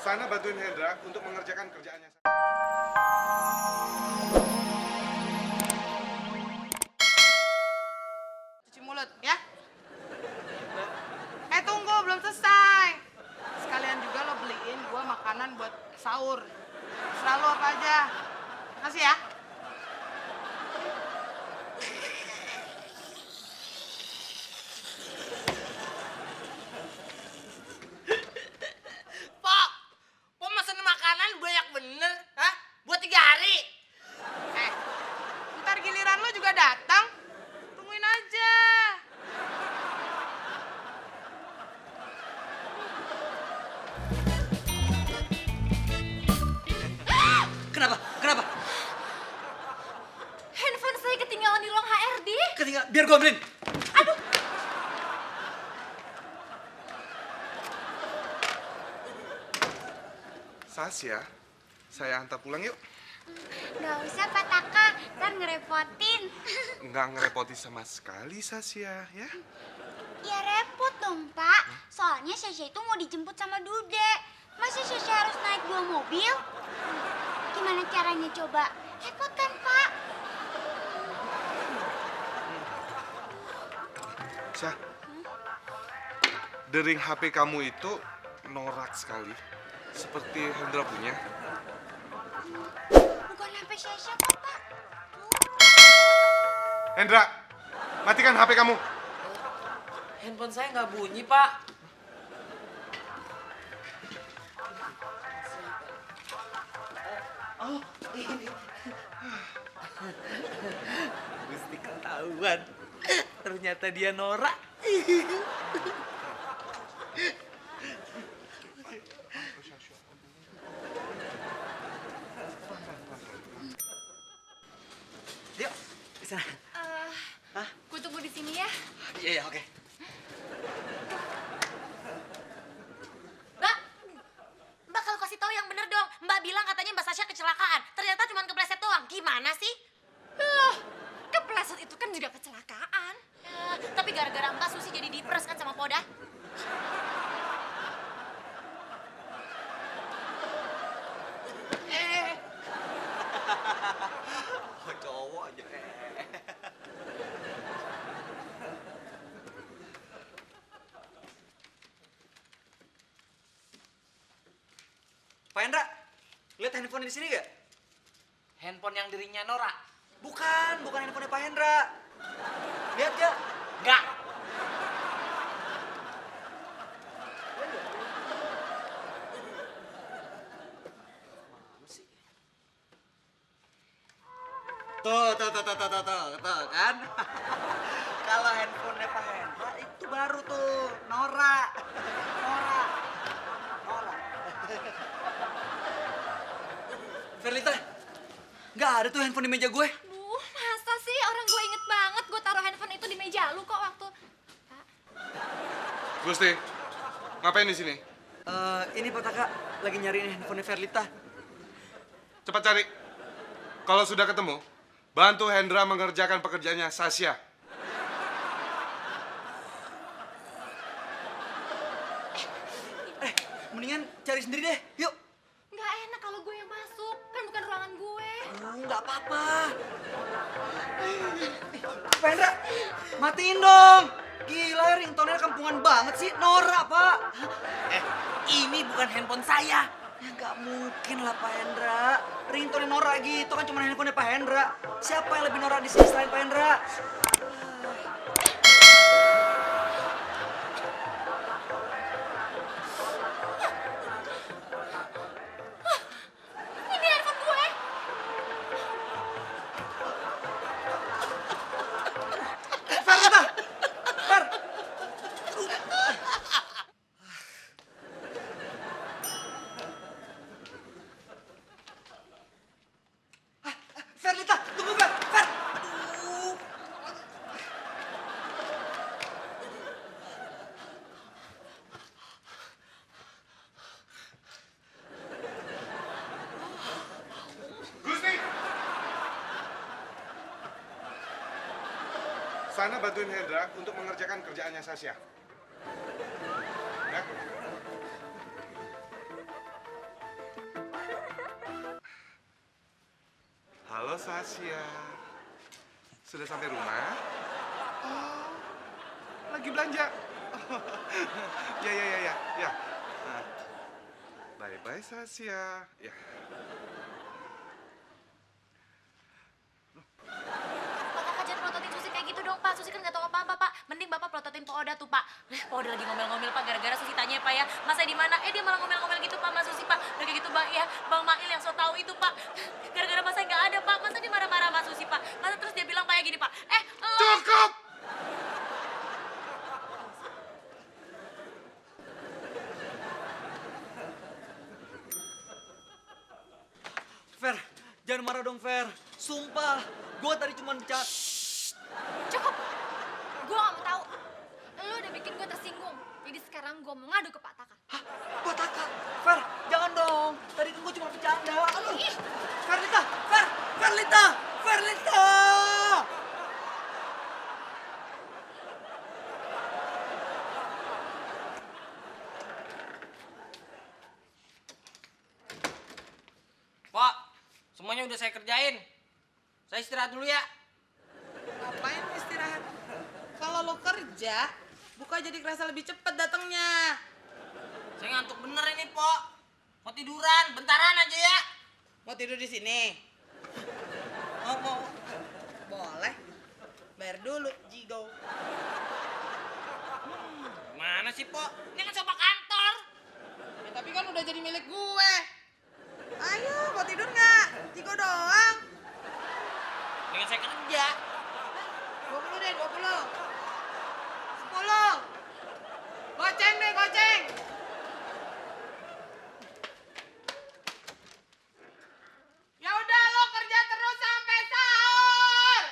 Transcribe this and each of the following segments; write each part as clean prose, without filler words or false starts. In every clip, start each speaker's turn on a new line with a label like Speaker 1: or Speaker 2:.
Speaker 1: Sana bantuin Hendra untuk mengerjakan kerjaannya.
Speaker 2: Cuci mulut, ya? Tunggu, belum selesai. Sekalian juga lo beliin gua makanan buat sahur. Terserah lo apa aja. Makasih ya.
Speaker 3: Pok, Pok mesen makanan banyak bener, hah? Buat 3 hari.
Speaker 2: Ntar giliran lo juga datang. Tungguin aja.
Speaker 4: Kenapa? Kenapa?
Speaker 5: Handphone saya ketinggalan di ruang HRD.
Speaker 4: Ketinggalan, biar gua ambilin.
Speaker 5: Aduh,
Speaker 1: Sasya, saya antar pulang yuk.
Speaker 5: nggak usah Pak Taka, ntar ngerepotin.
Speaker 1: Nggak ngerepoti sama sekali, Sasya, ya.
Speaker 5: Ya repot dong Pak, soalnya Sasha itu mau dijemput sama Dude. Masa Sasha harus naik 2 mobil? Gimana caranya coba? Repot kan Pak?
Speaker 1: Syah, dering HP kamu itu norak sekali. Seperti Hendra punya.
Speaker 5: Bukan HP Sasha kok Pak.
Speaker 1: Hendra, matikan HP kamu.
Speaker 3: Handphone saya nggak bunyi, Pak.
Speaker 4: Oh, ini. Gusti ketahuan. Ternyata dia norak. Yuk, di sana.
Speaker 5: Gue tunggu di sini ya.
Speaker 4: Iya, iya, oke.
Speaker 5: Mbak kalau kasih tahu yang bener dong. Mbak bilang katanya Mbak Sasha kecelakaan. Ternyata cuma kepleset doang. Gimana sih? Loh, kepleset itu kan juga kecelakaan. Tapi gara-gara Mbak Susi jadi diperes kan sama Poda.
Speaker 4: Oh, cowok aja. Pak Hendra, lihat handphone di sini gak?
Speaker 3: Handphone yang dirinya Nora.
Speaker 4: Bukan handphone Pak Hendra. Lihat gak?
Speaker 3: Nggak.
Speaker 4: Tuh, kan? Kalau handphone Pak Hendra itu baru tuh, Nora. Verlita, nggak ada tuh handphone di meja gue.
Speaker 5: Duh, masa sih? Orang gue inget banget gue taruh handphone itu di meja lu kok waktu... Pak.
Speaker 1: Gusti, ngapain di sini?
Speaker 4: Ini Pak Taka lagi nyariin handphone Verlita.
Speaker 1: Cepat cari. Kalau sudah ketemu, bantu Hendra mengerjakan pekerjaannya Sasya.
Speaker 4: Mendingan cari sendiri deh, yuk.
Speaker 5: Nggak enak kalau gue yang masuk. Kan bukan ruangan gue.
Speaker 4: Nggak apa-apa. Pak Hendra, matiin dong. Gila, ringtone-nya kampungan banget sih. Nora, Pak.
Speaker 3: Ini bukan handphone saya.
Speaker 4: Ya nggak mungkin lah, Pak Hendra. Ringtone Nora gitu kan cuma handphone Pak Hendra. Siapa yang lebih Nora di sini selain Pak Hendra?
Speaker 5: Ini handphone gue.
Speaker 4: Verlita! Ver! Verlita, tunggu Ver! Ver! Aduh.
Speaker 1: Gusti! Sana bantuin Hendra untuk mengerjakan kerjaannya Sasya. Ya? Sasya. Sudah sampai rumah? Oh, lagi belanja. Ya. Nah, bye-bye Sasya. Ya.
Speaker 5: Pak, kakak jangan pelototin Susi kayak gitu dong, Pak. Susi kan nggak tahu apa-apa, Pak. Mending Bapak pelototin Pak Oda tuh, Pak. Pak Oda lagi ngomel-ngomel, Pak, gara-gara Susi tanya ya, Pak ya. Masa di mana? Dia malah ngomel-ngomel gitu, Pak, sama Susi, Pak. Udah kayak gitu, Pak, ya. Bang Mail yang so tahu itu, Pak. Gara-gara masa nggak ada, Pak. Masa dia marah-marah sama Susi, Pak. Masa terus dia bilang kayak gini, Pak.
Speaker 1: Cukup!
Speaker 4: Fer, jangan marah dong, Fer. Sumpah, gue tadi cuma bercanda.
Speaker 6: Cukup. Gue gak mau tahu. Lo udah bikin gue tersinggung. Jadi sekarang gue mau ngadu ke Pak Taka.
Speaker 4: Hah? Buat Taka? Fer, jangan dong. Tadi kan gue cuma bercanda. Aduh. Ferlita, Ferlita, Ferlita.
Speaker 3: Pak, semuanya udah saya kerjain. Saya istirahat dulu ya.
Speaker 2: Ngapain istirahat? Kalau lo kerja, buka jadi kerasa lebih cepet datangnya.
Speaker 3: Saya ngantuk bener ini, Pok. Mau tiduran, bentaran aja ya.
Speaker 2: Mau tidur di sini? Mau. Boleh. Bayar dulu, Jigo.
Speaker 3: Mana sih, Pok? Ini kan sofa kantor.
Speaker 2: Ya, tapi kan udah jadi milik gue. Ayo, mau tidur nggak? Jigo doang.
Speaker 3: Dengan saya kerja.
Speaker 2: 20 deh, 20. 10. Goceng deh, goceng. Ya udah, lo kerja terus sampai sahur.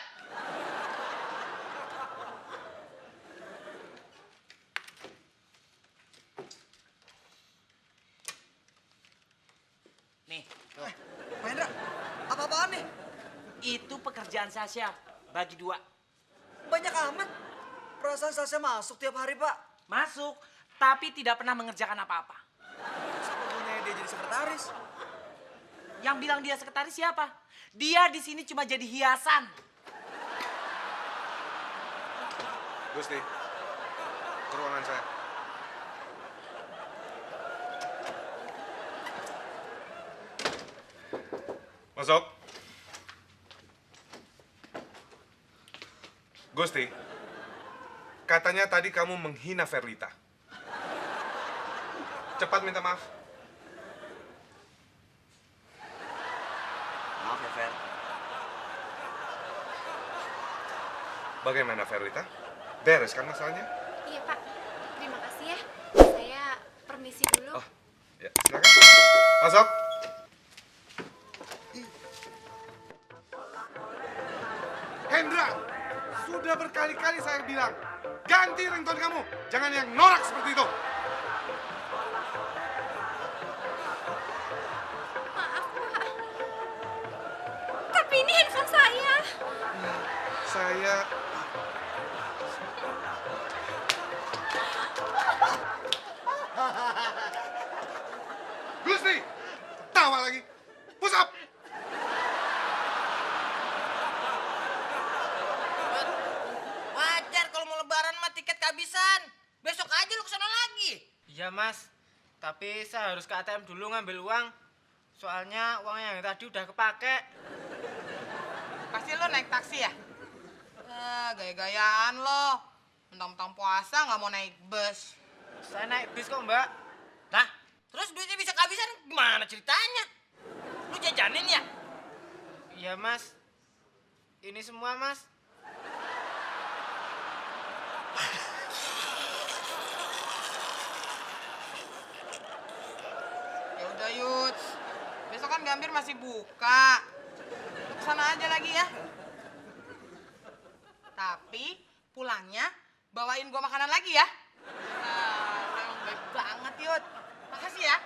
Speaker 3: Nih, tuh.
Speaker 4: Mahendra, apa-apaan nih?
Speaker 3: Itu pekerjaan Sasya. Bagi 2.
Speaker 4: Banyak amat. Perasaan Sasha masuk tiap hari, Pak.
Speaker 3: Masuk, tapi tidak pernah mengerjakan apa-apa.
Speaker 4: Sebetulnya dia jadi sekretaris.
Speaker 3: Yang bilang dia sekretaris siapa? Dia di sini cuma jadi hiasan.
Speaker 1: Gusti, ke ruangan saya. Masuk. Gusti, katanya tadi kamu menghina Ferlita. Cepat minta maaf.
Speaker 4: Maaf ya, Fer.
Speaker 1: Bagaimana Ferlita? Beres kan masalahnya?
Speaker 6: Iya Pak, terima kasih ya. Saya permisi dulu.
Speaker 1: Oh, ya silakan. Masuk. Hendra, sudah berkali-kali saya bilang, ganti ringtone kamu. Jangan yang norak seperti itu.
Speaker 6: Maaf Pak. Tapi ini handphone saya.
Speaker 1: Saya... Gusti, tawa lagi. Push up.
Speaker 3: Wajar kalau mau lebaran mah tiket kehabisan. Besok aja lu kesana lagi.
Speaker 7: Iya mas, tapi saya harus ke ATM dulu ngambil uang. Soalnya uangnya yang tadi udah kepake.
Speaker 2: Pasti lo naik taksi ya? Gaya-gayaan lo. Mentang-mentang puasa nggak mau naik bus.
Speaker 7: Saya naik bis kok mbak.
Speaker 3: Nah, terus duitnya bisa kehabisan gimana ceritanya? Lu jajanin ya?
Speaker 7: Iya mas, ini semua mas.
Speaker 2: Ya udah Yud, besok kan Gambir masih buka. Lu kesana aja lagi ya. Tapi pulangnya bawain gua makanan lagi ya. Nah, emang baik banget Yud. Makasih ya.